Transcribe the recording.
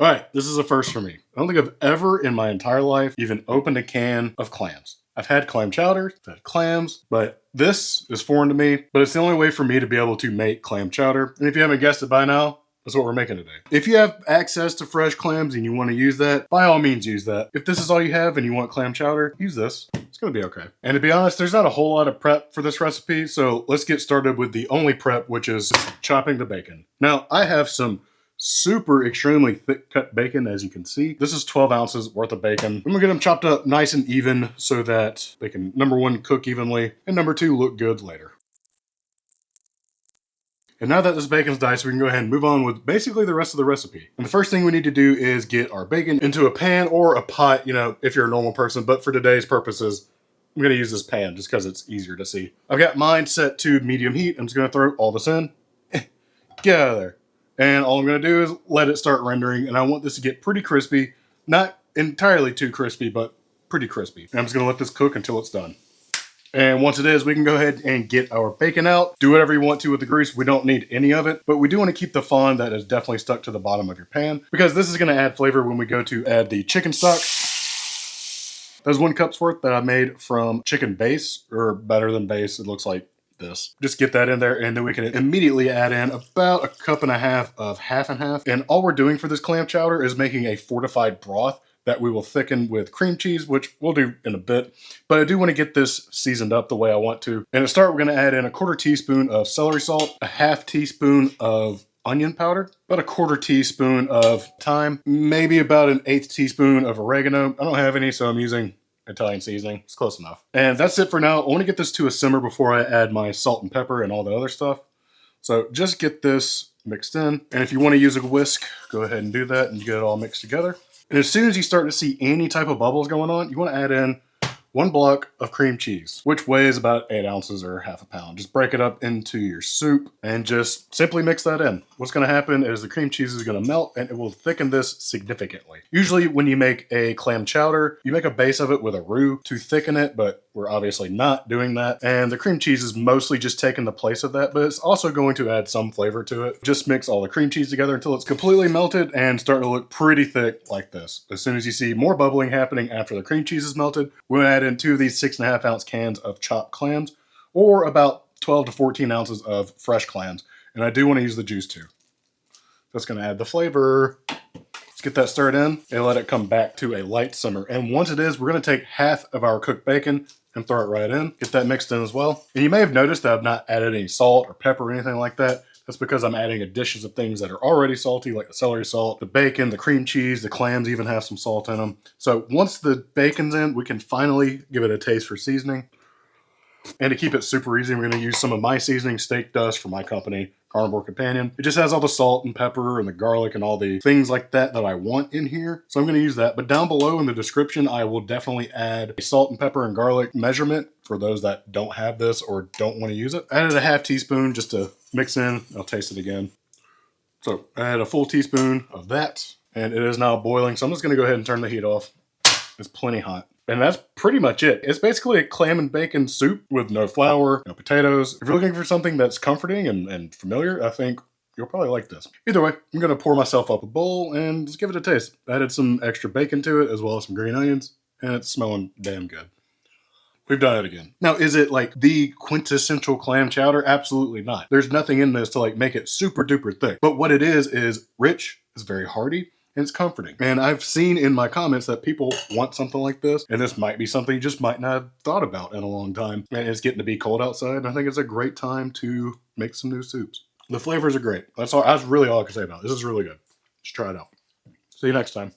All right, this is a first for me. I don't think I've ever in my entire life even opened a can of clams. I've had clam chowder, I've had clams, but this is foreign to me, but it's the only way for me to be able to make clam chowder. And if you haven't guessed it by now, that's what we're making today. If you have access to fresh clams and you want to use that, by all means use that. If this is all you have and you want clam chowder, use this. It's going to be okay. And to be honest, there's not a whole lot of prep for this recipe, so let's get started with the only prep, which is chopping the bacon. Now, I have some super extremely thick cut bacon, as you can see. This is 12 ounces worth of bacon. I'm gonna get them chopped up nice and even so that they can, number one, cook evenly, and number two, look good later. And now that this bacon's diced, we can go ahead and move on with basically the rest of the recipe. And the first thing we need to do is get our bacon into a pan or a pot, you know, if you're a normal person, but for today's purposes, I'm gonna use this pan just because it's easier to see. I've got mine set to medium heat. I'm just gonna throw all this in. Get out of there. And all I'm going to do is let it start rendering, and I want this to get pretty crispy. Not entirely too crispy, but pretty crispy. And I'm just going to let this cook until it's done. And once it is, we can go ahead and get our bacon out. Do whatever you want to with the grease. We don't need any of it, but we do want to keep the fond that is definitely stuck to the bottom of your pan, because this is going to add flavor when we go to add the chicken stock. There's 1 cup's worth that I made from chicken base, or better than base, it looks like this. Just get that in there, and then we can immediately add in about 1.5 cups of half and half. And all we're doing for this clam chowder is making a fortified broth that we will thicken with cream cheese, which we'll do in a bit. But I do want to get this seasoned up the way I want to. And to start, we're going to add in 1/4 teaspoon of celery salt, 1/2 teaspoon of onion powder, about 1/4 teaspoon of thyme, maybe about 1/8 teaspoon of oregano. I don't have any, so I'm using Italian seasoning. It's close enough. And that's it for now. I want to get this to a simmer before I add my salt and pepper and all the other stuff. So just get this mixed in. And if you want to use a whisk, go ahead and do that and get it all mixed together. And as soon as you start to see any type of bubbles going on, you want to add in 1 block of cream cheese, which weighs about 8 ounces or half a pound. Just break it up into your soup and just simply mix that in. What's going to happen is the cream cheese is going to melt and it will thicken this significantly. Usually when you make a clam chowder, you make a base of it with a roux to thicken it, but we're obviously not doing that. And the cream cheese is mostly just taking the place of that, but it's also going to add some flavor to it. Just mix all the cream cheese together until it's completely melted and starting to look pretty thick like this. As soon as you see more bubbling happening after the cream cheese is melted, we'll add in 2 of these 6.5 ounce cans of chopped clams, or about 12 to 14 ounces of fresh clams. And I do want to use the juice too. That's going to add the flavor. Let's get that stirred in and let it come back to a light simmer. And once it is, we're going to take half of our cooked bacon and throw it right in. Get that mixed in as well. And you may have noticed that I've not added any salt or pepper or anything like that. That's because I'm adding additions of things that are already salty, like the celery salt, the bacon, the cream cheese, the clams even have some salt in them. So once the bacon's in, we can finally give it a taste for seasoning. And to keep it super easy, we're going to use some of my seasoning, steak dust from my company, Carnivore Companion. It just has all the salt and pepper and the garlic and all the things like that that I want in here. So I'm going to use that. But down below in the description, I will definitely add a salt and pepper and garlic measurement for those that don't have this or don't want to use it. I added 1/2 teaspoon just to mix in. I'll taste it again. So I add a full teaspoon of that, and it is now boiling. So I'm just going to go ahead and turn the heat off. It's plenty hot. And that's pretty much it. It's basically a clam and bacon soup with no flour, no potatoes. If you're looking for something that's comforting and familiar, I think you'll probably like this. Either way, I'm going to pour myself up a bowl and just give it a taste. I added some extra bacon to it as well as some green onions, and it's smelling damn good. We've done it again. Now, is it like the quintessential clam chowder? Absolutely not. There's nothing in this to like make it super duper thick. But what it is rich, it's very hearty, and it's comforting. And I've seen in my comments that people want something like this, and this might be something you just might not have thought about in a long time. And it's getting to be cold outside, and I think it's a great time to make some new soups. The flavors are great. That's really all I can say about it. This is really good. Just try it out. See you next time.